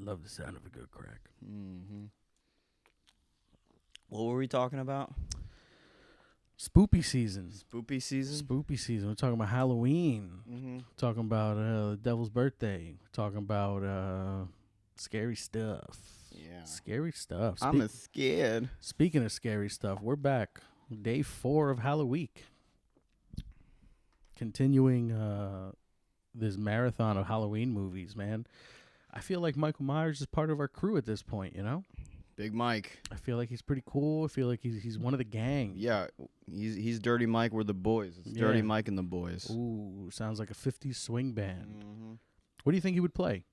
love the sound of a good crack. Mm-hmm. What were we talking about? Spoopy season. Spoopy season? Spoopy season. We're talking about Halloween. Mm-hmm. Talking about the Devil's Birthday. Talking about scary stuff. Yeah. Scary stuff. I'm scared. Speaking of scary stuff, we're back. Day 4 of Halloween. Continuing this marathon of Halloween movies, man. I feel like Michael Myers is part of our crew at this point, you know? Big Mike. I feel like he's pretty cool. I feel like he's one of the gang. Yeah, he's Dirty Mike. We're the boys. It's Dirty Mike and the boys. Ooh, sounds like a 50s swing band. Mm-hmm. What do you think he would play?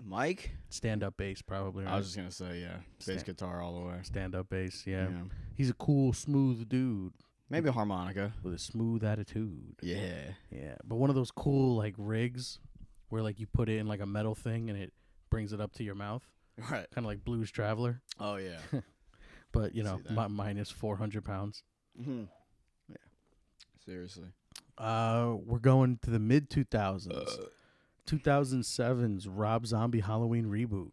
Mike? Stand-up bass, probably, right? I was just going to say, yeah. Bass guitar all the way. Stand-up bass, yeah. He's a cool, smooth dude. Maybe a harmonica. With a smooth attitude. Yeah. Yeah, but one of those cool, like, rigs where, like, you put it in, like, a metal thing and it brings it up to your mouth. Right. Kind of like Blues Traveler. Oh, yeah. But, you know, minus 400 pounds. Mm-hmm. Yeah. Seriously. We're going to the mid-2000s. 2007's Rob Zombie Halloween reboot.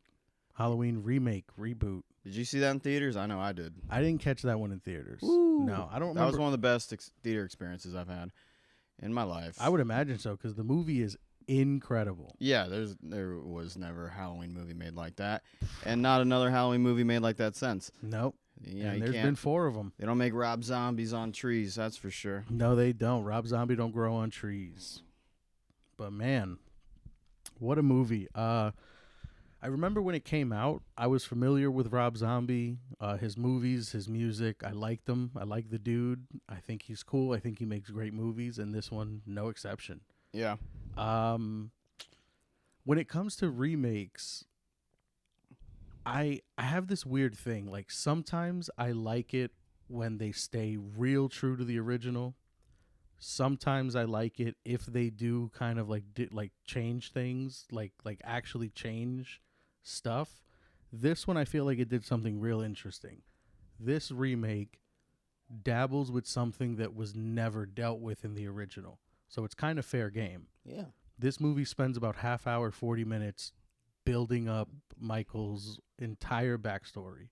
Halloween remake reboot. Did you see that in theaters? I know I did. I didn't catch that one in theaters. Ooh. No, I don't remember. That was one of the best theater experiences I've had in my life. I would imagine so, because the movie is incredible. Yeah, there was never a Halloween movie made like that, and not another Halloween movie made like that since. Nope. Yeah, and there's been 4 of them. They don't make Rob Zombies on trees, that's for sure. No, they don't. Rob Zombie don't grow on trees. But man, what a movie. I remember when it came out, I was familiar with Rob Zombie, his movies, his music. I liked him. I like the dude. I think he's cool. I think he makes great movies, and this one, no exception. Yeah. When it comes to remakes, I have this weird thing. Like, sometimes I like it when they stay real true to the original. Sometimes I like it if they do kind of like change things, like actually change stuff. This one, I feel like it did something real interesting. This remake dabbles with something that was never dealt with in the original. So it's kind of fair game. Yeah. This movie spends about half hour, 40 minutes building up Michael's entire backstory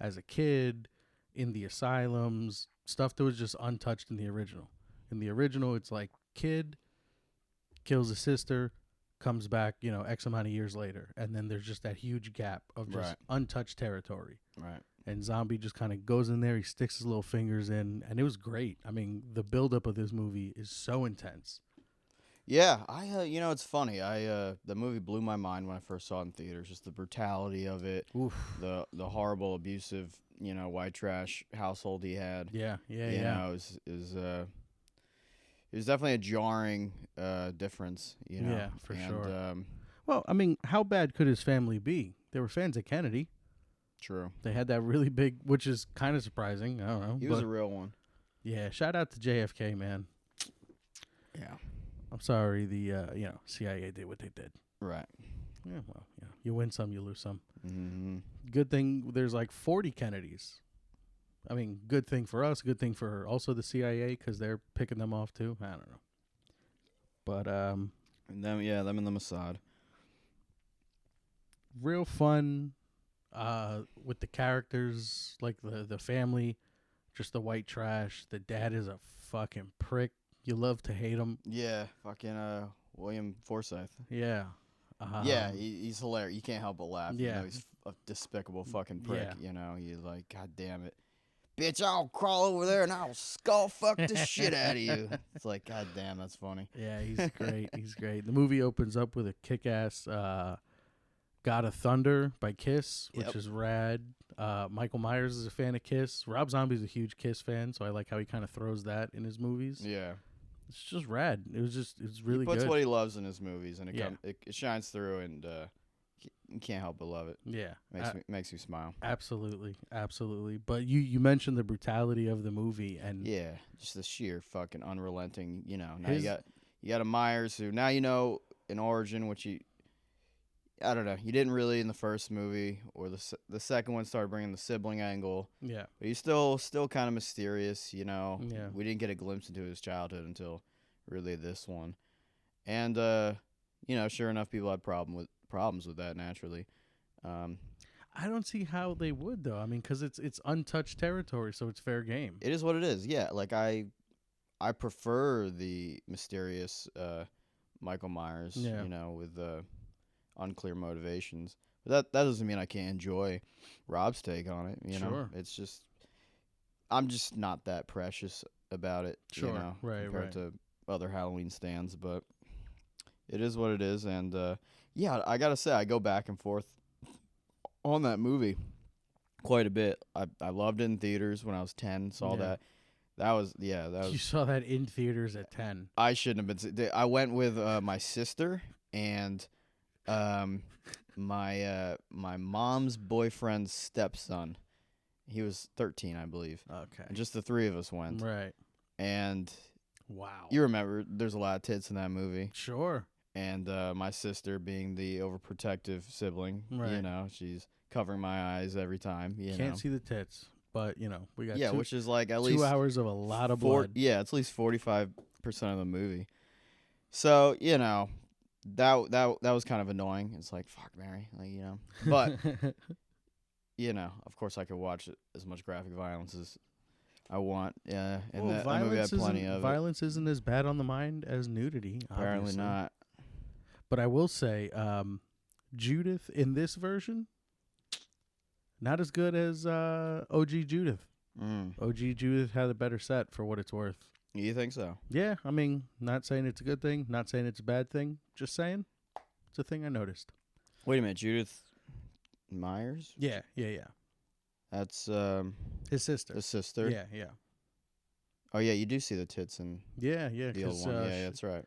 as a kid, in the asylums, stuff that was just untouched in the original. In the original, it's like kid kills a sister, comes back, X amount of years later. And then there's just that huge gap of just untouched territory. Right. And Zombie just kind of goes in there, he sticks his little fingers in, and it was great. I mean, the buildup of this movie is so intense. Yeah, it's funny. The movie blew my mind when I first saw it in theaters. Just the brutality of it, Oof. the horrible, abusive, white trash household he had. Yeah. It was definitely a jarring difference. Yeah, for sure. Well, I mean, how bad could his family be? They were fans of Kennedy. True. They had that really big, which is kind of surprising. I don't know. He was a real one. Yeah, shout out to JFK, man. Yeah. I'm sorry the CIA did what they did. Right. Yeah, well, you win some, you lose some. Mm-hmm. Good thing there's like 40 Kennedys. I mean, good thing for us, good thing for also the CIA, because they're picking them off too. I don't know. But and them and the Mossad. Real fun with the characters, like the family, just the white trash. The dad is a fucking prick. You love to hate him. Yeah, fucking William Forsythe. Yeah. Yeah, he's hilarious. You can't help but laugh. Yeah. He's a despicable fucking prick. Yeah. He's like, God damn it. Bitch, I'll crawl over there and I'll skull fuck the shit out of you. It's like, God damn, that's funny. Yeah, he's great. He's great. The movie opens up with a kick-ass God of Thunder by Kiss, which is rad. Michael Myers is a fan of Kiss. Rob Zombie's a huge Kiss fan, so I like how he kind of throws that in his movies. Yeah. It's just rad. It's really good. He puts what he loves in his movies, and it shines through, and you can't help but love it. Yeah. Makes me smile. Absolutely. But you mentioned the brutality of the movie, and yeah, just the sheer fucking unrelenting, now you got a Myers who now an origin, which I don't know, you didn't really in the first movie, or the second one started bringing the sibling angle. Yeah. But he's still kind of mysterious, Yeah. We didn't get a glimpse into his childhood until really this one. And sure enough, people had problems problems with that naturally. Um, I don't see how they would though. I mean, because it's untouched territory, so it's fair game. it is what it is. Yeah, like I prefer the mysterious Michael Myers, Yeah. with unclear motivations. But that doesn't mean I can't enjoy Rob's take on it. Sure. It's just I'm just not that precious about it. Sure. Right. Compared Right. to other Halloween stands, but it is what it is. And yeah, I gotta say, I go back and forth on that movie quite a bit. I loved it in theaters when I was 10. Saw Yeah. that. That was You saw that in theaters at 10. I shouldn't have been. I went with my sister and my mom's boyfriend's stepson. He was 13, I believe. Okay. And just the three of us went. Right. And Wow. you remember, there's a lot of tits in that movie. Sure. And my sister, being the overprotective sibling, Right. she's covering my eyes every time. Can't see the tits, but we got which is like at least 2 hours of a lot of blood. Yeah, it's at least 45% of the movie. So that was kind of annoying. It's like, fuck Mary, But of course I could watch as much graphic violence as I want. Yeah, and that movie had plenty of it. Violence isn't as bad on the mind as nudity. Apparently obviously. not. But I will say, Judith in this version, not as good as OG Judith. OG Judith had a better set for what it's worth. You think so? Yeah, I mean, not saying it's a good thing, not saying it's a bad thing, just saying it's a thing I noticed. Wait a minute, Judith Myers? Yeah. That's his sister. his sister. Yeah. Oh yeah, you do see the tits in Yeah, the old one. Yeah, that's right.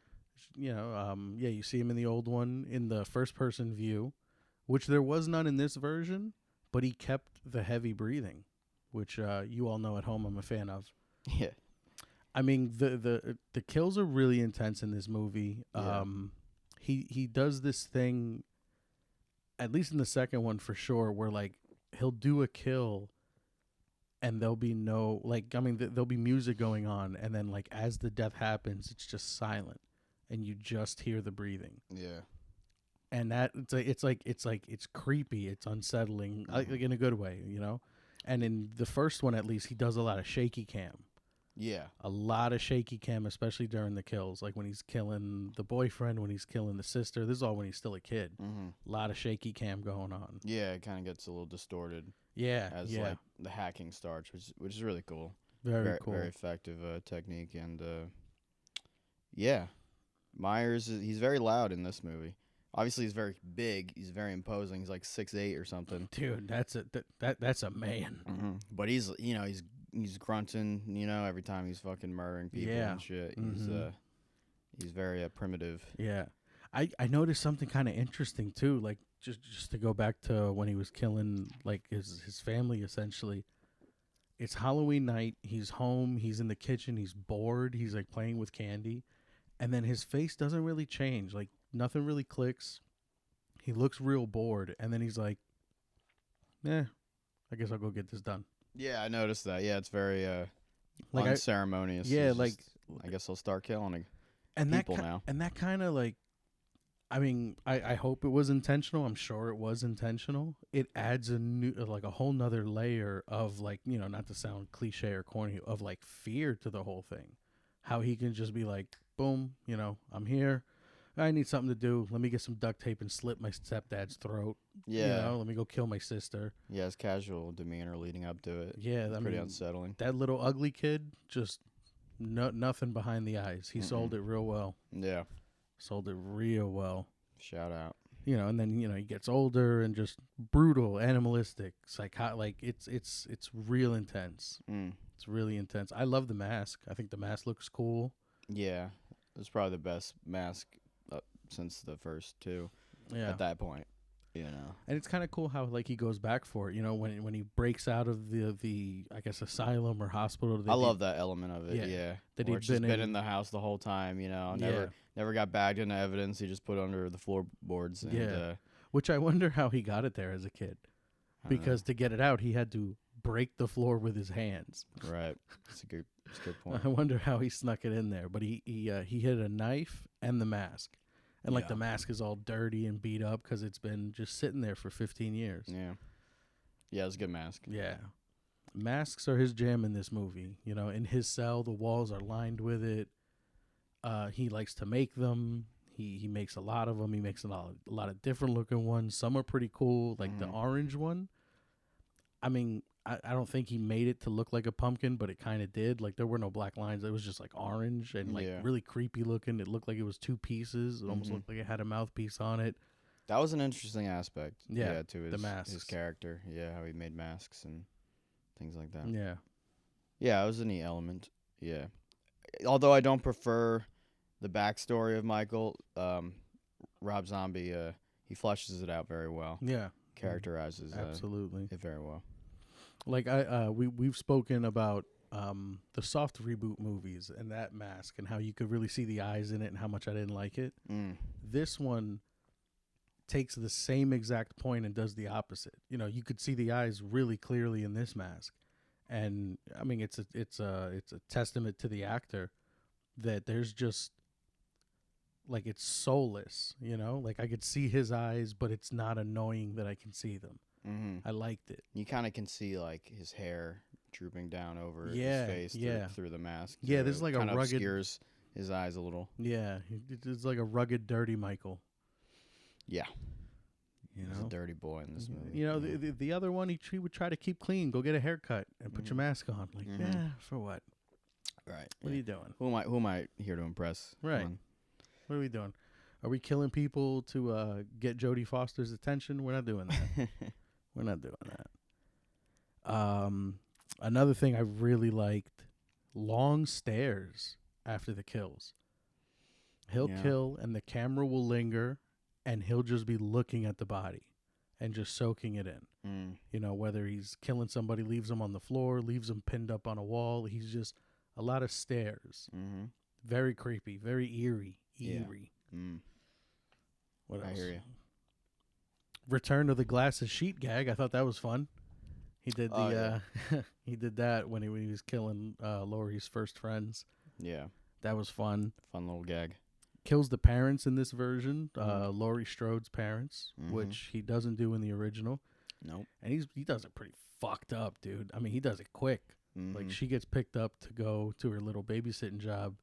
You see him in the old one in the first person view, which there was none in this version, but he kept the heavy breathing, which you all know at home I'm a fan of. Yeah. I mean, the kills are really intense in this movie. Yeah. He does this thing, at least in the second one for sure, where like he'll do a kill and there'll be there'll be music going on, and then like as the death happens, it's just silent and you just hear the breathing. Yeah. And that it's creepy, it's unsettling, like in a good way, And in the first one, at least, he does a lot of shaky cam. Yeah. A lot of shaky cam, especially during the kills, like when he's killing the boyfriend, when he's killing the sister. This is all when he's still a kid. Mm-hmm. A lot of shaky cam going on. Yeah, it kind of gets a little distorted. Yeah, as like the hacking starts, which is really cool. Very cool, very effective technique, and Myers he's very loud in this movie. Obviously, he's very big. He's very imposing. He's like 6'8" or something. Dude, that's a man. Mm-hmm. But he's grunting. Every time he's fucking murdering people and shit. He's very primitive. Yeah, I noticed something kind of interesting too. Like just to go back to when he was killing like his family essentially. It's Halloween night. He's home. He's in the kitchen. He's bored. He's like playing with candy, and then his face doesn't really change. Like nothing really clicks. He looks real bored, and then he's like, I guess I'll go get this done. Yeah, I noticed that. Yeah, it's very like unceremonious. Yeah, I guess I'll start killing and people now. And that kind of like, I mean, I hope it was intentional. I'm sure it was intentional. It adds a new, like a whole nother layer of like, not to sound cliche or corny, of like fear to the whole thing. How he can just be like, boom, I'm here. I need something to do. Let me get some duct tape and slit my stepdad's throat. Yeah. Let me go kill my sister. Yeah, his casual demeanor leading up to it. Yeah, it's pretty unsettling. That little ugly kid, just nothing behind the eyes. He sold it real well. Yeah. Sold it real well. Shout out. And then he gets older and just brutal, animalistic, like it's real intense. It's really intense. I love the mask. I think the mask looks cool. Yeah, it's probably the best mask since the first two. Yeah. At that point, And it's kind of cool how like he goes back for it. When he breaks out of the I guess asylum or hospital. I love that element of it. Yeah. That he'd been in the house the whole time. Never got bagged into evidence. He just put it under the floorboards. And, which I wonder how he got it there as a kid, because to get it out he had to break the floor with his hands. Right. That's a good point. I wonder how he snuck it in there, but he hid a knife and the mask. And like the mask is all dirty and beat up because it's been just sitting there for 15 years. Yeah. Yeah, it's a good mask. Yeah. Masks are his jam in this movie. You know, in his cell, the walls are lined with it. He likes to make them. He makes a lot of them. He makes a lot of different looking ones. Some are pretty cool, like the orange one. I mean, I don't think he made it to look like a pumpkin, but it kind of did. Like there were no black lines. It was just like orange and like really creepy looking. It looked like it was two pieces. It almost looked like it had a mouthpiece on it. That was an interesting aspect. Yeah, to his, the masks. His character. Yeah, how he made masks and things like that. Yeah. Yeah, it was a neat element. Yeah. Although I don't prefer the backstory of Michael, Rob Zombie, he fleshes it out very well. Yeah. Characterizes absolutely it very well. Like we've spoken about the soft reboot movies and that mask and how you could really see the eyes in it and how much I didn't like it. This one takes the same exact point and does the opposite. You know, you could see the eyes really clearly in this mask. And I mean it's a testament to the actor that there's just like it's soulless, you know? Like I could see his eyes, but it's not annoying that I can see them. I liked it. You kind of can see like his hair drooping down over his face through the mask. Yeah, this is like a rugged obscures his eyes a little. Yeah, it's like a rugged, dirty Michael. Yeah. You know? He's a dirty boy in this movie. You know, the other one, he would try to keep clean. Go get a haircut and put your mask on. Like, for what? Right. What are you doing? Who am I here to impress? Right. What are we doing? Are we killing people to get Jodie Foster's attention? We're not doing that. We're not doing that. Another thing I really liked, long stares after the kills. He'll kill and the camera will linger and he'll just be looking at the body and just soaking it in. You know, whether he's killing somebody, leaves them on the floor, leaves them pinned up on a wall. He's just a lot of stares. Very creepy, very eerie. Yeah. What else? I hear you. Return of the glasses sheet gag. I thought that was fun. He did he did that when he was killing Laurie's first friends. Yeah. That was fun. Fun little gag. Kills the parents in this version, Laurie Strode's parents, which he doesn't do in the original. Nope. And he does it pretty fucked up, dude. I mean, he does it quick. Like she gets picked up to go to her little babysitting job.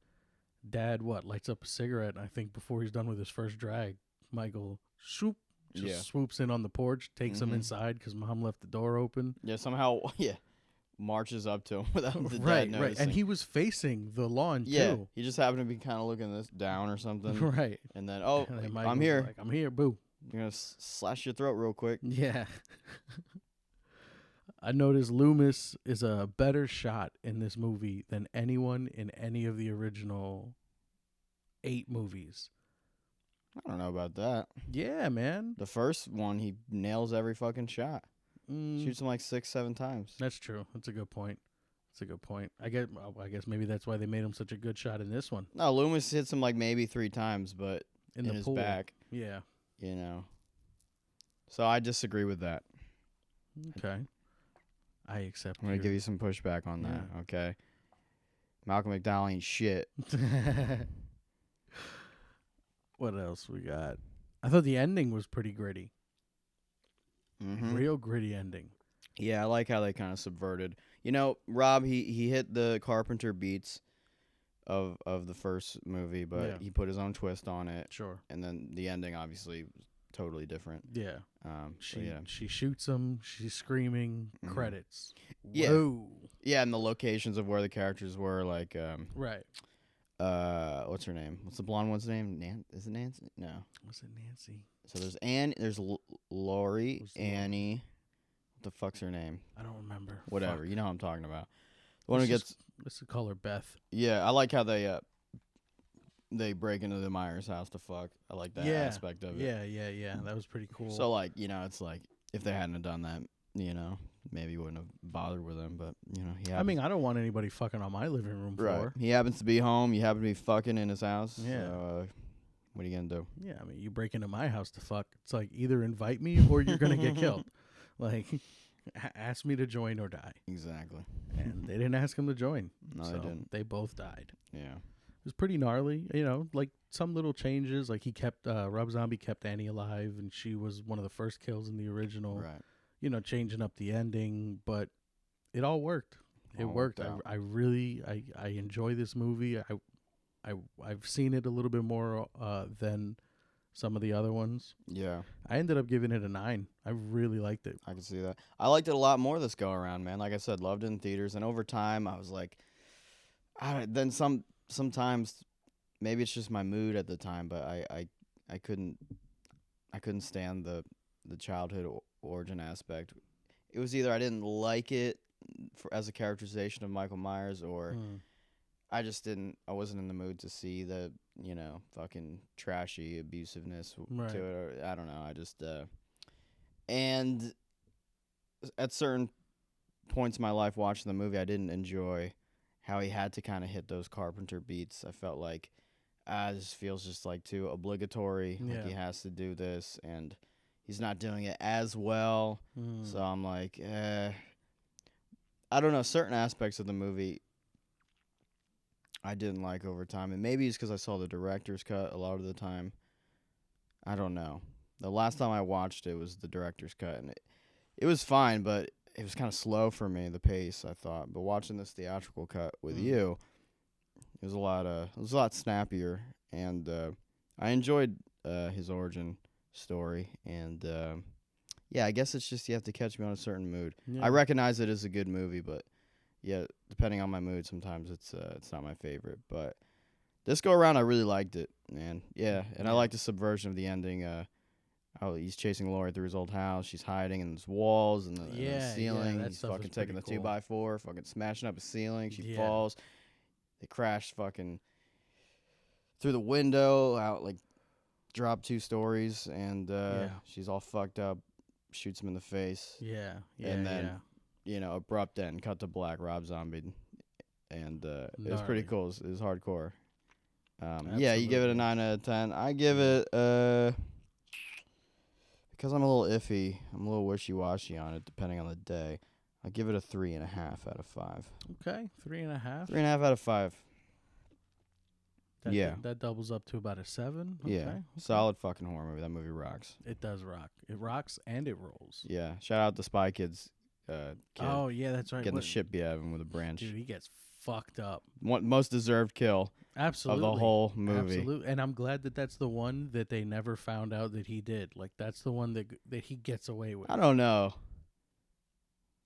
Dad, lights up a cigarette, and I think before he's done with his first drag, Michael swoops in on the porch, takes him inside because Mom left the door open. Yeah, somehow, marches up to him without the dad noticing. Right, and he was facing the lawn, too. He just happened to be kind of looking this down or something. Right. And then, I'm here. Like, I'm here, boo. You're going to slash your throat real quick. Yeah. I noticed Loomis is a better shot in this movie than anyone in any of the original 8 movies. I don't know about that. Yeah, man. The first one, he nails every fucking shot. Shoots him like 6-7 times. That's true. That's a good point. I guess maybe that's why they made him such a good shot in this one. No, Loomis hits him like maybe 3 times, but in his pool. back. Yeah. You know. So I disagree with that. Okay. I accept. I'm going to give you some pushback on that, okay? Malcolm McDowell ain't shit. What else we got? I thought the ending was pretty gritty. Real gritty ending. Yeah, I like how they kind of subverted. You know, Rob, he hit the Carpenter beats of the first movie, but he put his own twist on it. Sure. And then the ending, obviously, was totally different. Yeah. She shoots him. She's screaming. Credits. Yeah. Whoa. Yeah, and the locations of where the characters were, like right. What's her name? What's the blonde one's name? Is it Nancy? No. Was it Nancy? So there's there's Lori, Annie. What the fuck's her name? I don't remember. Whatever. Fuck. You know what I'm talking about. The one who gets. Let's call her Beth. Yeah, I like how they break into the Myers house to fuck. I like that aspect of it. Yeah. That was pretty cool. So like, you know, it's like if they hadn't have done that, you know, maybe you wouldn't have bothered with him. But you know, I mean, I don't want anybody fucking on my living room floor. He happens to be home. You happen to be fucking in his house. Yeah. So, what are you gonna do? Yeah, I mean, you break into my house to fuck. It's like either invite me or you're gonna get killed. Like, ask me to join or die. Exactly. And they didn't ask him to join. No, so they didn't. They both died. Yeah. It was pretty gnarly. You know, like some little changes. Like he kept Rob Zombie kept Annie alive, and she was one of the first kills in the original. Right. You know, changing up the ending, but it all worked. It All worked. worked out. I really I enjoy this movie. I've seen it a little bit more than some of the other ones. Yeah. I ended up giving it a 9. I really liked it. I can see that. I liked it a lot more this go around, man. Like I said, loved it in theaters, and over time, I was like, then sometimes maybe it's just my mood at the time, but I couldn't stand the childhood origin aspect. It was either I didn't like it as a characterization of Michael Myers, or I wasn't in the mood to see the, fucking trashy abusiveness Right. to it. Or, I don't know. I just, and at certain points in my life watching the movie, I didn't enjoy how he had to kind of hit those Carpenter beats. I felt like, this feels just like too obligatory. Yeah. Like he has to do this, and he's not doing it as well. So I'm like, I don't know. Certain aspects of the movie I didn't like over time, and maybe it's because I saw the director's cut a lot of the time. I don't know. The last time I watched it was the director's cut, and it was fine, but it was kind of slow for me, the pace, I thought. But watching this theatrical cut with you, it was a lot snappier, and I enjoyed his origin story, and yeah, I guess it's just you have to catch me on a certain mood. Yeah. I recognize it as a good movie, but yeah, depending on my mood, sometimes it's not my favorite. But this go around, I really liked it, man. Yeah, and I like the subversion of the ending. How he's chasing Laurie through his old house. She's hiding in his walls and the ceiling. that He's stuff fucking is pretty taking the cool. 2x4, fucking smashing up a ceiling. She Yeah. falls. They crash fucking through the window, out like drop 2 stories, and she's all fucked up. Shoots him in the face. Yeah. And then, abrupt end, cut to black, Rob Zombie. And it was pretty cool. It was hardcore. Yeah, you give it a 9 out of 10. I give it, because I'm a little iffy, I'm a little wishy-washy on it, depending on the day, I give it a 3.5 out of 5. Okay, 3.5. 3.5 out of 5. That doubles up to about a 7. Okay. Yeah, solid fucking horror movie. That movie rocks. It does rock. It rocks and it rolls. Yeah, shout out to Spy Kids. Kid. Oh yeah, that's right. Getting the shit beat out of him with a branch. Dude, he gets fucked up. Most deserved kill. Absolutely. Of the whole movie. Absolutely. And I'm glad that that's the one that they never found out that he did. Like, that's the one that he gets away with. I don't know.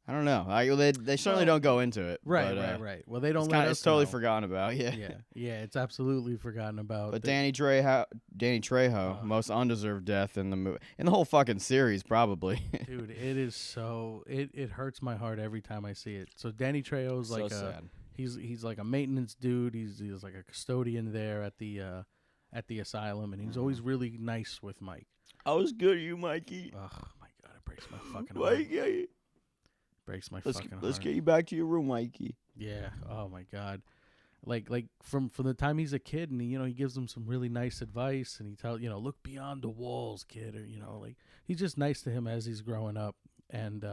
They certainly don't go into it. Right, but, right. Well, they don't it's let us It's totally know. forgotten about, yeah. Yeah, it's absolutely forgotten about. But Danny Trejo, most undeserved death in the movie. In the whole fucking series, probably. Dude, it is so... It hurts my heart every time I see it. So Danny Trejo's like sad. He's like a maintenance dude. He's like a custodian there at the asylum, and he's always really nice with Mike. I was good at you, Mikey. Oh my god, it breaks my fucking heart. Mikey. Breaks my fucking heart. Let's get you back to your room, Mikey. Yeah. Oh my god. Like from the time he's a kid, and he gives him some really nice advice, and he tells look beyond the walls, kid, or like he's just nice to him as he's growing up, and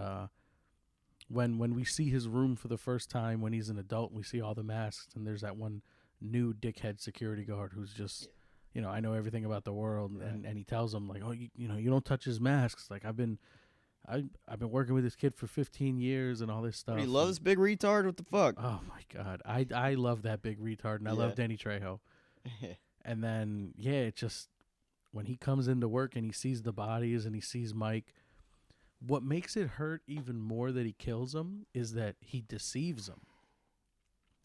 when we see his room for the first time when he's an adult, and we see all the masks, and there's that one new dickhead security guard who's just I know everything about the world, and he tells him like, oh, you don't touch his masks. Like I've been working with this kid for 15 years and all this stuff. You love this big retard? What the fuck? Oh my god, I love that big retard, and I love Danny Trejo. And then it just when he comes into work and he sees the bodies and he sees Mike, what makes it hurt even more that he kills him is that he deceives him.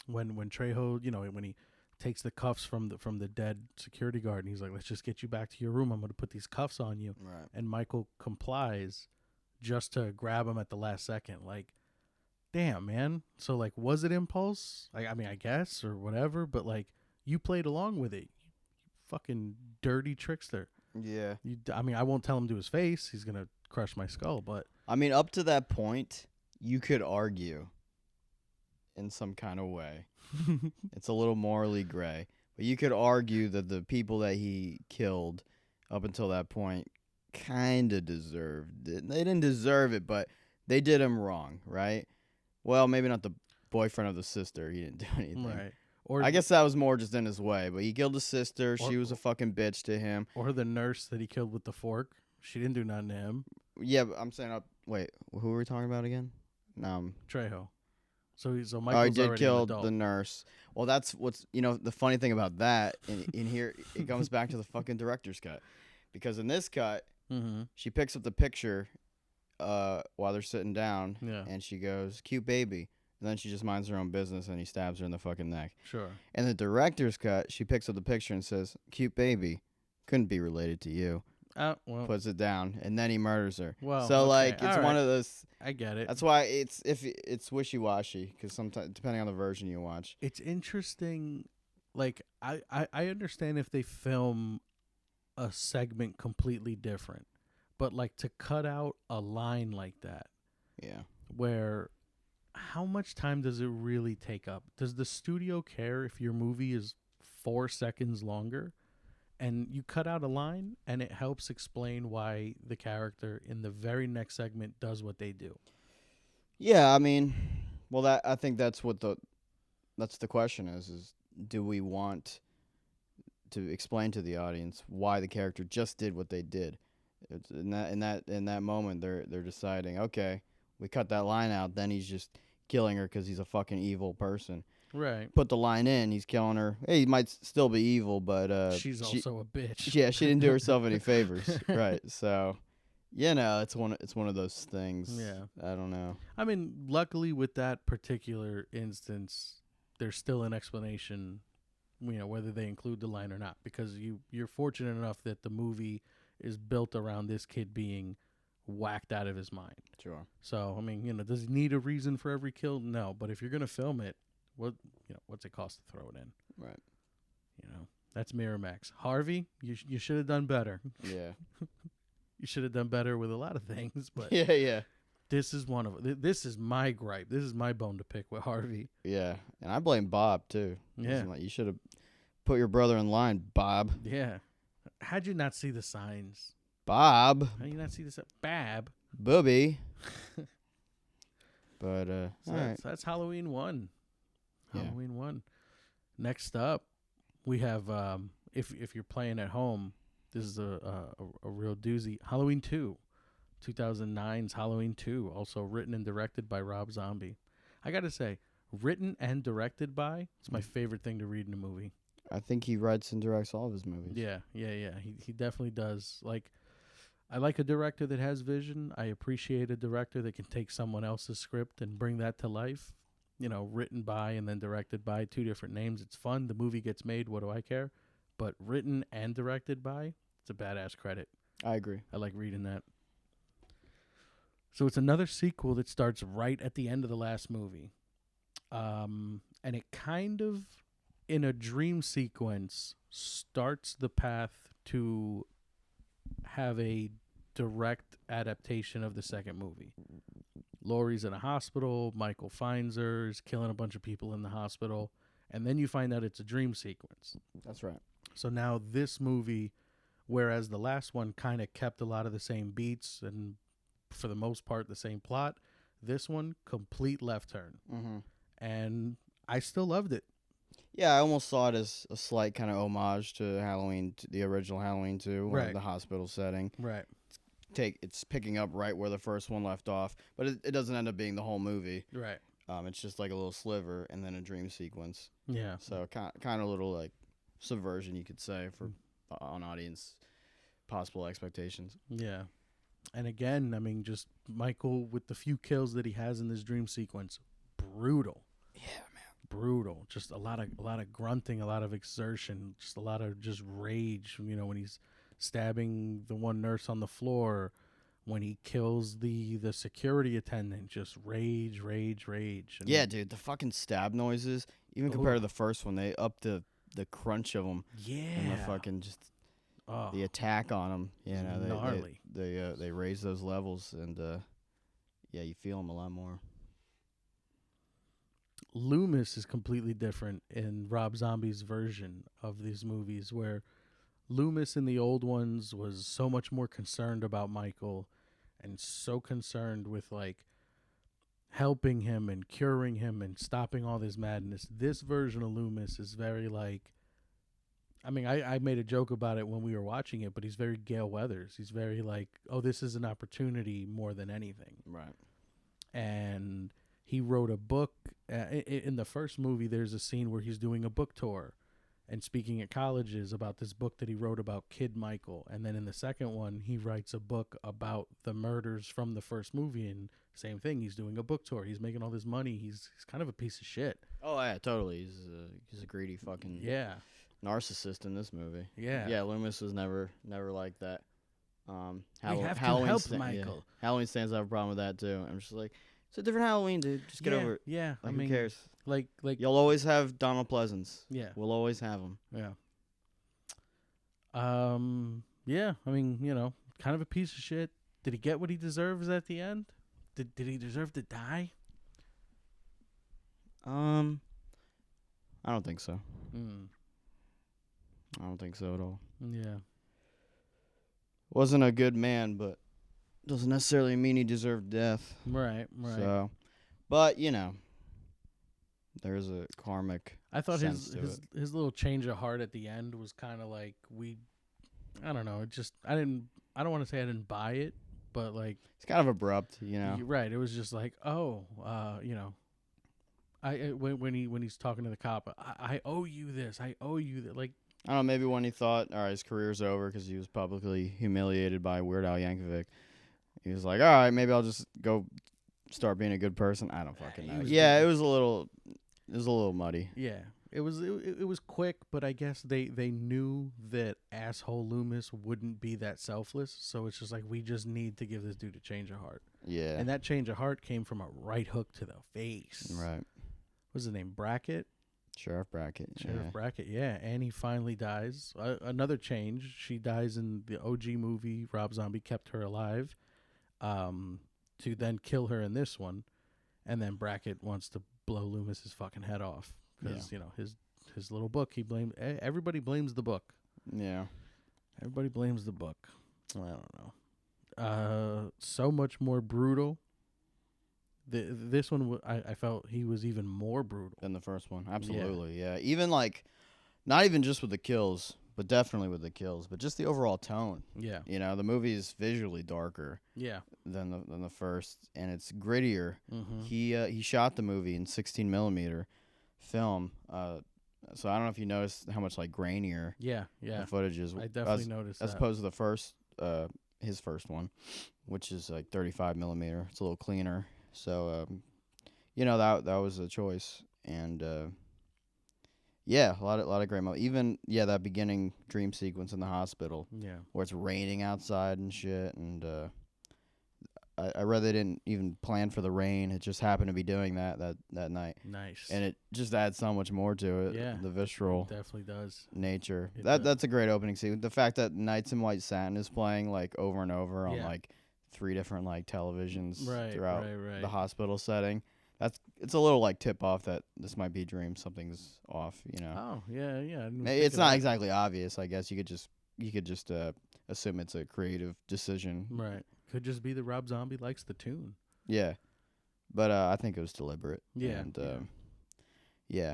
When Trejo, when he takes the cuffs from the dead security guard, and he's like, let's just get you back to your room, I'm going to put these cuffs on you. Right. And Michael complies just to grab him at the last second. Like, damn, man. So, like, was it impulse? I mean, I guess, or whatever, but, like, you played along with it. You fucking dirty trickster. Yeah. I won't tell him to his face. He's going to crush my skull, but... I mean, up to that point, you could argue in some kind of way. It's a little morally gray. But you could argue that the people that he killed up until that point kind of deserved it. They didn't deserve it, but they did him wrong, right? Well, maybe not the boyfriend of the sister. He didn't do anything. Right. Or I guess that was more just in his way, but he killed his sister. or She was a fucking bitch to him. or the nurse that he killed with the fork. She didn't do nothing to him. Yeah, but I'm saying, wait, who were we talking about again? Trejo. So He Michael's did already an kill adult. the nurse. Well, that's what's the funny thing about that. In here, it comes back to the fucking director's cut, because in this cut, Mm-hmm. she picks up the picture, while they're sitting down, Yeah. and she goes, "Cute baby," and then she just minds her own business, and he stabs her in the fucking neck. Sure. And the director's cut, she picks up the picture and says, "Cute baby, couldn't be related to you." Well. Puts it down, and then he murders her. Well. So Okay. like, it's one of those. I get it. That's why it's wishy washy, because sometimes depending on the version you watch. It's interesting. Like I understand if they film a segment completely different, but like to cut out a line like that, Yeah. where how much time does it really take up? Does the studio care if your movie is 4 seconds longer? And you cut out a line, and it helps explain why the character in the very next segment does what they do. Yeah, I mean, well, I think that's the question is do we want to explain to the audience why the character just did what they did? It's in that moment, they're deciding, okay, we cut that line out, then he's just killing her because he's a fucking evil person. Right. Put the line in, he's killing her. Hey, he might still be evil, but She's also a bitch. Yeah, she didn't do herself any favors, right? So, it's one of those things. Yeah. I don't know. I mean, luckily with that particular instance, there's still an explanation, whether they include the line or not, because you're fortunate enough that the movie is built around this kid being whacked out of his mind. Sure. So, I mean, does he need a reason for every kill? No, but if you're going to film it, what's it cost to throw it in? Right. That's Miramax. Harvey, you should have done better. Yeah. You should have done better with a lot of things, but Yeah. this is one of this is my gripe. This is my bone to pick with Harvey. Yeah, and I blame Bob too. Yeah. Like, you should have put your brother in line, Bob. Yeah. How'd you not see the signs? Bob. How'd you not see this? Bab. Booby. But So all right. that's Halloween 1. Yeah. Halloween 1. Next up, we have if you're playing at home, this is a real doozy. Halloween 2. 2009's Halloween 2, also written and directed by Rob Zombie. I got to say, written and directed by, it's my favorite thing to read in a movie. I think he writes and directs all of his movies. Yeah. He definitely does. Like, I like a director that has vision. I appreciate a director that can take someone else's script and bring that to life. Written by and then directed by, 2 different names. It's fun. The movie gets made. What do I care? But written and directed by, it's a badass credit. I agree. I like reading that. So it's another sequel that starts right at the end of the last movie. And it kind of, in a dream sequence, starts the path to have a direct adaptation of the second movie. Laurie's in a hospital. Michael finds her, is killing a bunch of people in the hospital. And then you find out it's a dream sequence. That's right. So now this movie, whereas the last one kind of kept a lot of the same beats and for the most part the same plot, this one, complete left turn. Mm-hmm. And I still loved it. Yeah, I almost saw it as a slight kind of homage to Halloween, to the original Halloween 2, Right. The hospital setting. Right. It's picking up right where the first one left off, but it doesn't end up being the whole movie. Right. It's just like a little sliver and then a dream sequence. Yeah. So kind of a little like subversion, you could say, for on audience possible expectations. Yeah. And again, I mean, just Michael with the few kills that he has in this dream sequence, brutal. Yeah, man. Brutal. Just a lot of grunting, a lot of exertion, just a lot of just rage. When he's stabbing the one nurse on the floor, when he kills the security attendant, just rage. And Yeah, dude, the fucking stab noises, even compared to the first one, they upped the crunch of them. Yeah. And the fucking just the attack on them. Gnarly. They raise those levels, and you feel them a lot more. Loomis is completely different in Rob Zombie's version of these movies, where Loomis in the old ones was so much more concerned about Michael and so concerned with like helping him and curing him and stopping all this madness. This version of Loomis is very like, I mean, I made a joke about it when we were watching it, but he's very Gale Weathers. He's very like, oh, this is an opportunity more than anything. Right. And he wrote a book. In the first movie, there's a scene where he's doing a book tour and speaking at colleges about this book that he wrote about Kid Michael. And then in the second one, he writes a book about the murders from the first movie. And same thing, he's doing a book tour. He's making all this money. He's kind of a piece of shit. Oh yeah, totally. He's a greedy fucking narcissist in this movie. Yeah. Loomis was never like that. We have to help Michael. Yeah. Halloween stands have a problem with that too. I'm just like, it's a different Halloween, dude. Just get over it. Yeah, like, who cares? Like you'll always have Donald Pleasance. Yeah, we'll always have him. Yeah. Yeah. I mean, kind of a piece of shit. Did he get what he deserves at the end? Did he deserve to die? I don't think so. I don't think so at all. Yeah. Wasn't a good man, but doesn't necessarily mean he deserved death. Right. So, but there's a karmic. I thought his little change of heart at the end was kind of like I don't know. I don't want to say I didn't buy it, but like it's kind of abrupt, Right. It was just like, when he's talking to the cop, I owe you this. I owe you that. Like, I don't know, maybe when he thought, all right, his career's over because he was publicly humiliated by Weird Al Yankovic, he was like, all right, maybe I'll just go start being a good person. I don't fucking know. It was a little muddy. Yeah, it was quick, but I guess they knew that asshole Loomis wouldn't be that selfless, so it's just like, we just need to give this dude a change of heart. Yeah. And that change of heart came from a right hook to the face. Right. What's his name? Brackett? Sheriff Brackett. Brackett, yeah. And he finally dies. Another change. She dies in the OG movie. Rob Zombie kept her alive to then kill her in this one. And then Brackett wants to blow Loomis's fucking head off. Because, his little book, everybody blames the book. Yeah. Everybody blames the book. I don't know. So much more brutal. This one, I felt he was even more brutal than the first one. Absolutely, yeah. Even like, not even just with the kills, but definitely with the kills, but just the overall tone. Yeah. The movie is visually darker. Yeah. Than the first, and it's grittier. Mm-hmm. He shot the movie in 16 millimeter film. So I don't know if you noticed how much like grainier. Yeah. The footage is. I definitely noticed as opposed to the first, his first one, which is like 35 millimeter. It's a little cleaner. So, that was a choice, and a lot of great moments. Even that beginning dream sequence in the hospital, where it's raining outside and shit, and I read they didn't even plan for the rain. It just happened to be doing that night. Nice, and it just adds so much more to it. Yeah, the visceral definitely does nature. That's a great opening scene. The fact that Nights in White Satin is playing like over and over on like 3 different like televisions throughout the hospital setting. It's a little like tip off that this might be a dream. Something's off, Oh yeah. It's not exactly obvious. I guess you could just assume it's a creative decision. Right. Could just be that Rob Zombie likes the tune. Yeah, but I think it was deliberate. Yeah. And yeah.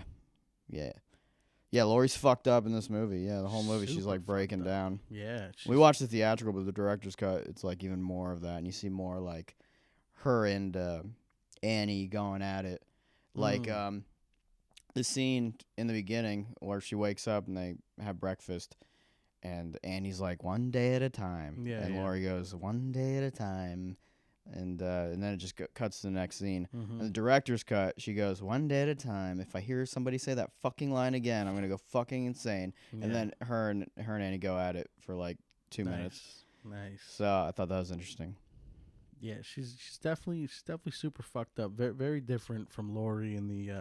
Laurie's fucked up in this movie. Yeah, the whole movie she's like breaking down. Yeah. We watched the theatrical, but the director's cut, it's like even more of that, and you see more like her and Annie going at it. Like the scene in the beginning where she wakes up and they have breakfast, and Annie's like, one day at a time. Yeah. And Laurie goes, one day at a time. And then it just cuts to the next scene. Mm-hmm. And the director's cut, she goes, one day at a time. If I hear somebody say that fucking line again, I'm going to go fucking insane. Yeah. And then her and Annie go at it for like 2 minutes. Nice. So I thought that was interesting. Yeah, she's definitely super fucked up. Very, very different from Laurie in the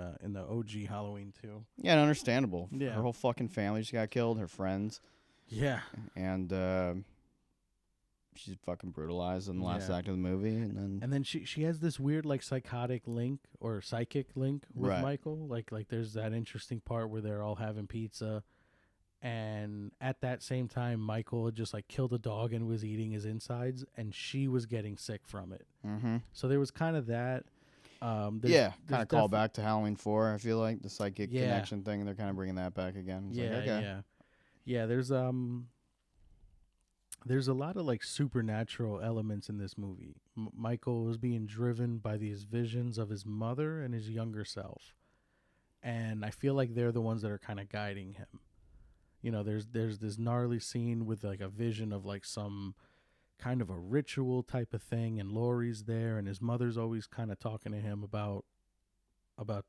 OG Halloween 2. Yeah, and understandable. Yeah. Her whole fucking family just got killed, her friends. Yeah. And she's fucking brutalized in the last act of the movie, and then she has this weird like psychic link with Michael. Like there's that interesting part where they're all having pizza, and at that same time Michael had just like killed a dog and was eating his insides, and she was getting sick from it. Mm-hmm. So there was kind of that. Yeah, kind there's of call back to Halloween 4. I feel like the psychic Yeah. connection thing. They're kind of bringing that back again. It's like, okay. yeah. There's a lot of like supernatural elements in this movie. Michael is being driven by these visions of his mother and his younger self, and I feel like they're the ones that are kind of guiding him. You know, there's this gnarly scene with like a vision of like some kind of a ritual type of thing, and Laurie's there, and his mother's always kind of talking to him about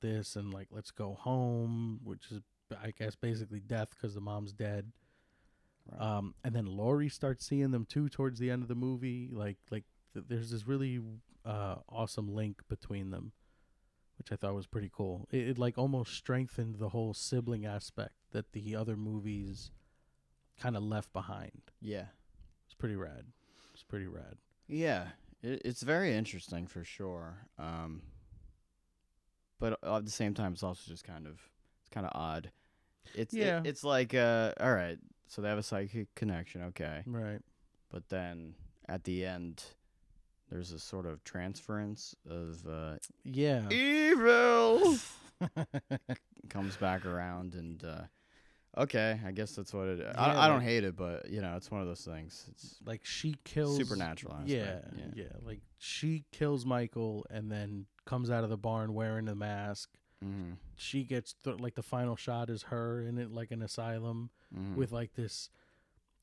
this, and like, let's go home, which is, I guess, basically death because the mom's dead. Right. And then Laurie starts seeing them too towards the end of the movie. There's this really awesome link between them, which I thought was pretty cool. It like almost strengthened the whole sibling aspect that the other movies kind of left behind. Yeah. It's pretty rad. It's pretty rad. Yeah. It's very interesting for sure. But at the same time, it's also just kind of odd. It's like all right. So they have a psychic connection, okay. Right. But then at the end, there's a sort of transference of evil comes back around, and okay, I guess that's what it is. I don't hate it, but you know, it's one of those things. It's like she kills supernatural aspect. Yeah. Like she kills Michael and then comes out of the barn wearing the mask. Mm-hmm. She gets like the final shot is her in it, like an asylum, with like this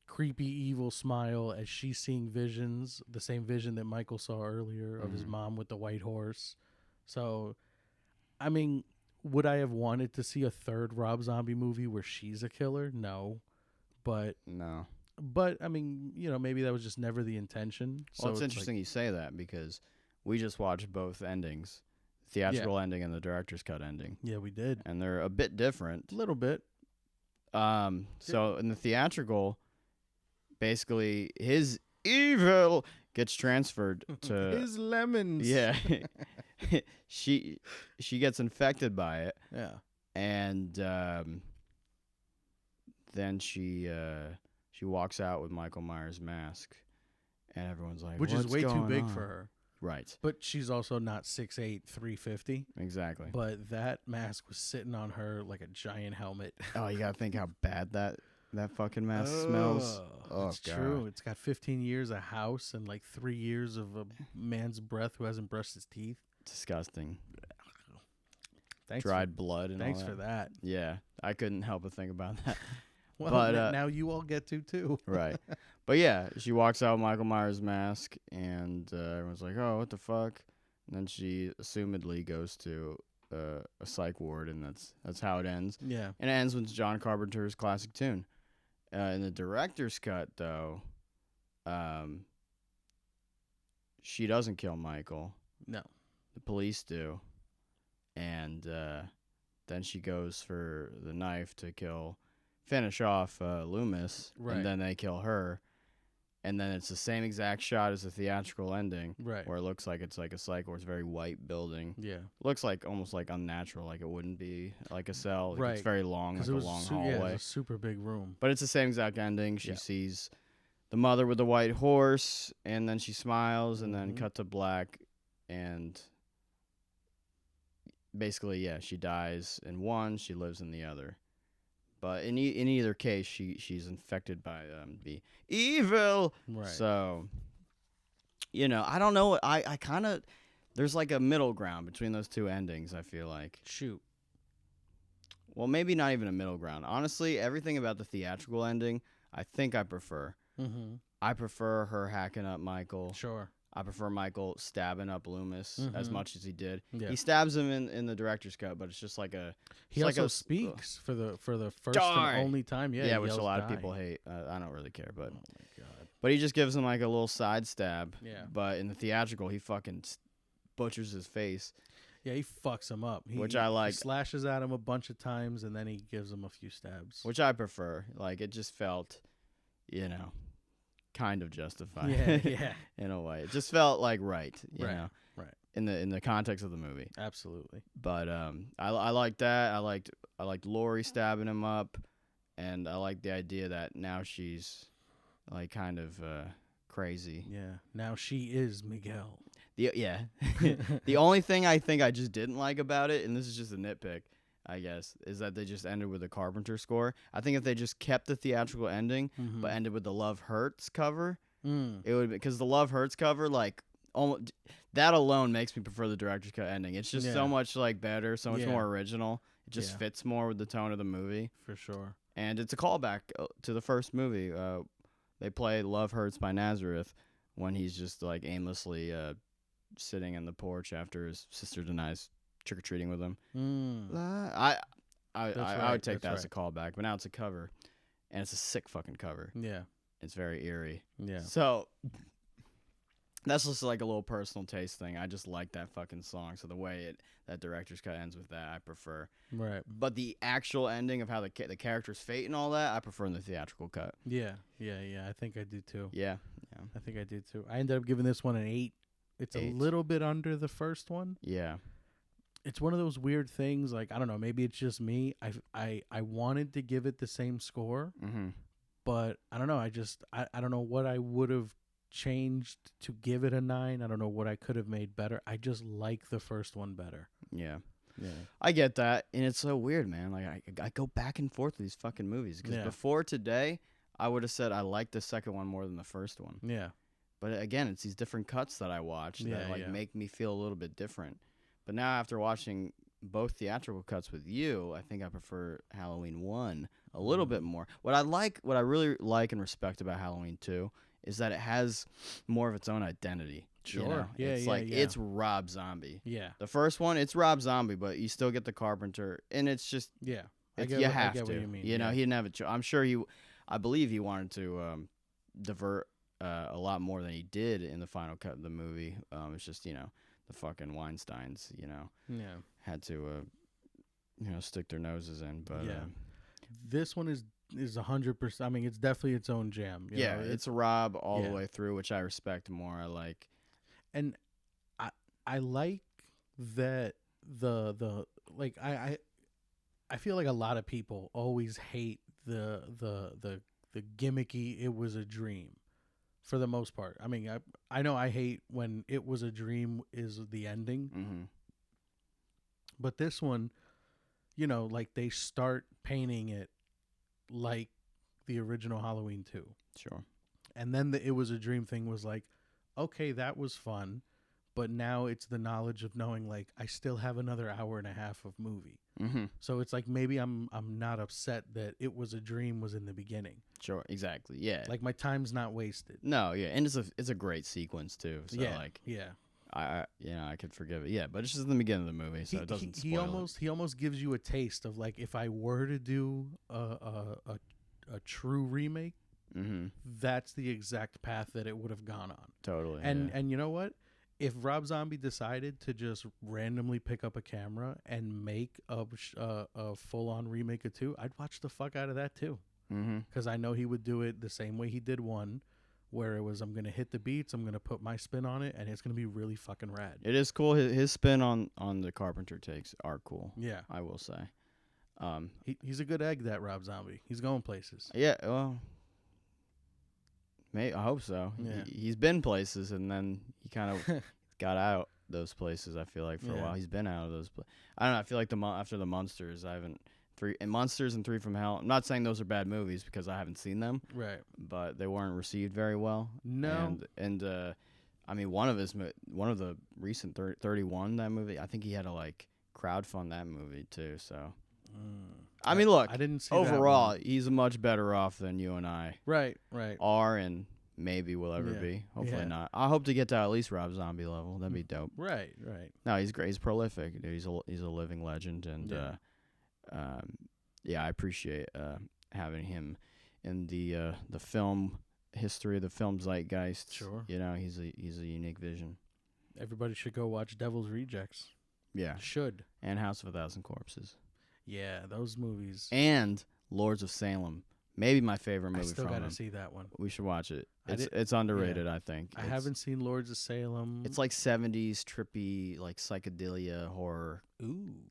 creepy evil smile as she's seeing visions, the same vision that Michael saw earlier of his mom with the white horse. So, I mean, would I have wanted to see a third Rob Zombie movie where she's a killer? No, but I mean, you know, maybe that was just never the intention. Well, it's interesting you say that because we just watched both endings. Theatrical ending and the director's cut ending. Yeah, we did. And they're a bit different. A little bit. So in the theatrical, basically his evil gets transferred to his lemons. Yeah. she gets infected by it. Yeah. And then she walks out with Michael Myers' mask, and everyone's like, which is way too big on? for her. Right. But she's also not 6'8", 350. Exactly. But that mask was sitting on her like a giant helmet. Oh, you got to think how bad that fucking mask smells. Oh, it's God. True. It's got 15 years of house and like 3 years of a man's breath who hasn't brushed his teeth. Disgusting. Dried blood and thanks all that. for that. Yeah. I couldn't help but think about that. Well, but, now you all get to too. Right. But yeah, she walks out with Michael Myers' mask, and everyone's like, oh, what the fuck? And then she assumedly goes to a psych ward, and that's how it ends. Yeah. And it ends with John Carpenter's classic tune. In the director's cut, though, she doesn't kill Michael. No. The police do. And then she goes for the knife to finish off Loomis, right. And then they kill her. And then it's the same exact shot as the theatrical ending, right? Where it looks like it's like a psych ward. It's a very white building. Yeah, looks like almost like unnatural, like it wouldn't be like a cell. Like right, it's very long, like a long hallway. Yeah, it's a super big room. But it's the same exact ending. She sees the mother with the white horse, and then she smiles, and then cut to black, and basically, yeah, she dies in one, she lives in the other. But in either case, she's infected by the evil. Right. So, you know, I don't know. I kind of, there's like a middle ground between those two endings, I feel like. Shoot. Well, maybe not even a middle ground. Honestly, everything about the theatrical ending, I think I prefer. Mm-hmm. I prefer her hacking up Michael. Sure. I prefer Michael stabbing up Loomis as much as he did. Yeah. He stabs him in the director's cut, but it's just like a. He also speaks for the first and only time. Yeah, which a lot of people hate. I don't really care, but. Oh my God. But he just gives him like a little side stab. Yeah. But in the theatrical, he fucking butchers his face. Yeah, he fucks him up. Which I like. He slashes at him a bunch of times, and then he gives him a few stabs. Which I prefer. Like, it just felt, you know, kind of justified. Yeah. In a way. It just felt like right, you right, know. Right. In the context of the movie. Absolutely. But I liked that. I liked Laurie stabbing him up, and I liked the idea that now she's like kind of crazy. Yeah. Now she is Miguel. The only thing I think I just didn't like about it, and this is just a nitpick, I guess, is that they just ended with a Carpenter score. I think if they just kept the theatrical ending, but ended with the Love Hurts cover, it would, because the Love Hurts cover, like, almost, that alone makes me prefer the director's cut ending. It's just so much like better, so much more original. It just fits more with the tone of the movie. For sure. And it's a callback to the first movie. They play Love Hurts by Nazareth when he's just like aimlessly sitting on the porch after his sister denies trick-or-treating with him. I would take that as a callback, but now it's a cover, and it's a sick fucking cover. Yeah. It's very eerie. Yeah. So that's just like a little personal taste thing. I just like that fucking song. So the way that director's cut ends with that, I prefer. Right. But the actual ending of how the character's fate and all that, I prefer in the theatrical cut. Yeah. I think I do too. Yeah. I think I do too. I ended up giving this one an 8. It's a little bit under the first one. Yeah. It's one of those weird things. Like, I don't know. Maybe it's just me. I wanted to give it the same score, but I don't know. I don't know what I would have changed to give it a 9. I don't know what I could have made better. I just like the first one better. Yeah. I get that, and it's so weird, man. Like I go back and forth with these fucking movies because before today, I would have said I liked the second one more than the first one. Yeah. But again, it's these different cuts that I watch that make me feel a little bit different. But now after watching both theatrical cuts with you, I think I prefer Halloween 1 a little bit more. What I really like and respect about Halloween 2 is that it has more of its own identity. Sure. You know? Yeah, it's Rob Zombie. Yeah. The first one, it's Rob Zombie, but you still get the Carpenter, and it's just you have what to. You mean. You know, he didn't have a choice. I'm sure I believe he wanted to divert a lot more than he did in the final cut of the movie. It's just, the fucking Weinsteins, had to stick their noses in. But this one is 100%. I mean, it's definitely its own jam. You know? It's a Rob all the way through, which I respect more. I like, and I like that the like I feel like a lot of people always hate the gimmicky "it was a dream" for the most part. I mean, I know I hate when "it was a dream" is the ending, but this one, like they start painting it like the original Halloween 2. Sure. And then the "it was a dream" thing was like, okay, that was fun, but now it's the knowledge of knowing like I still have another hour and a half of movie. So it's like maybe I'm not upset that "it was a dream" was in the beginning. Sure, exactly. Yeah. Like my time's not wasted. No, yeah, and it's a great sequence too. So I could forgive it. Yeah, but it's just in the beginning of the movie, so it doesn't spoil he almost gives you a taste of like if I were to do a true remake, that's the exact path that it would have gone on. Totally. And you know what? If Rob Zombie decided to just randomly pick up a camera and make a full-on remake of 2, I'd watch the fuck out of that too. Because I know he would do it the same way he did 1, where it was I'm going to hit the beats, I'm going to put my spin on it, and it's going to be really fucking rad. It is cool. His spin on the Carpenter takes are cool. Yeah. I will say. He's a good egg, that Rob Zombie. He's going places. Yeah, well, I hope so. Yeah. He's been places, and then he kind of got out those places, I feel like, for a while. He's been out of those places. I don't know. I feel like after the Monsters, Monsters and 3 from Hell. I'm not saying those are bad movies because I haven't seen them. Right. But they weren't received very well. No. And I mean, one of the recent 31, that movie, I think he had to crowdfund that movie too. So, I mean, look, I didn't see overall, that one. He's much better off than you and I. Right. Are and maybe will ever be. Hopefully not. I hope to get to at least Rob Zombie level. That'd be dope. Right. No, he's great. He's prolific. Dude, he's a living legend, and I appreciate having him in the film history, the film zeitgeist. Sure. He's a unique vision. Everybody should go watch Devil's Rejects. Yeah. Should. And House of a Thousand Corpses. Yeah, those movies. And Lords of Salem. Maybe my favorite movie from him. I still got to see that one. We should watch it. It's underrated, I think. I haven't seen Lords of Salem. It's like 70s trippy, like psychedelia horror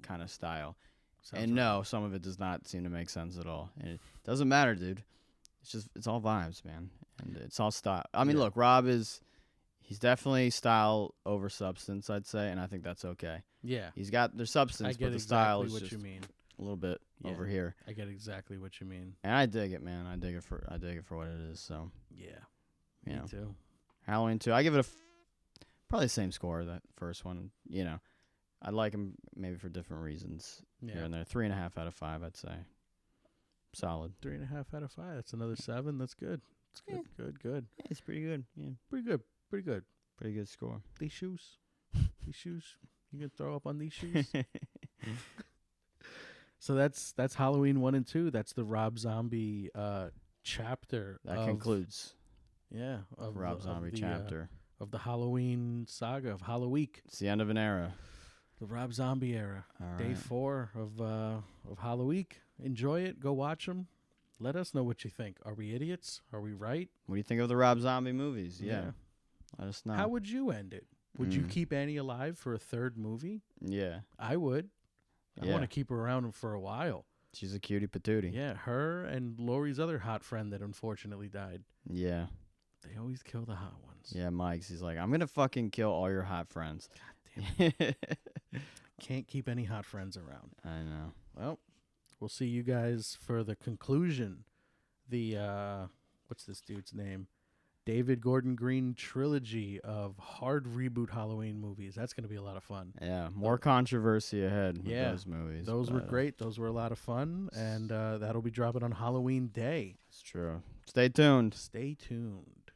kind of style. Sounds no, some of it does not seem to make sense at all. And it doesn't matter, dude. It's all vibes, man. And it's all style. I mean, look, Rob He's definitely style over substance, I'd say, and I think that's okay. Yeah. There's substance, I get but the style exactly is what just you mean. a little bit Yeah. over here. I get exactly what you mean. And I dig it, man. I dig it for what it is. So Yeah. you Me know. too. Halloween 2. I give it probably the same score that first one. You know, I like him maybe for different reasons here Yeah. and there. 3.5 out of 5, I'd say. Solid. 3.5 out of 5. That's another 7. That's good. It's good. Yeah. Good. Yeah, it's pretty good. Yeah, Pretty good. Pretty good. pretty good score. These shoes. These shoes. You can throw up on these shoes. So that's Halloween 1 and 2. That's the Rob Zombie chapter. That concludes. Yeah, of Rob Zombie chapter of the Halloween saga of Halloweek. It's the end of an era. The Rob Zombie era. All Day right. 4 of Halloweek. Enjoy it. Go watch them. Let us know what you think. Are we idiots? Are we right? What do you think of the Rob Zombie movies? Yeah. Let us know. How would you end it? Would you keep Annie alive for a third movie? Yeah. I would. I Yeah. want to keep her around for a while. She's a cutie patootie. Yeah, her and Lori's other hot friend that unfortunately died. Yeah. They always kill the hot ones. Yeah, Mike's. He's like, I'm going to fucking kill all your hot friends. God damn it. Can't keep any hot friends around. I know. Well, we'll see you guys for the conclusion. The, what's this dude's name? David Gordon Green trilogy of hard reboot Halloween movies. That's going to be a lot of fun. Yeah, more controversy ahead with Yeah, those movies. Those were great. Those were a lot of fun. And that'll be dropping on Halloween Day. It's true. Stay tuned. Stay tuned.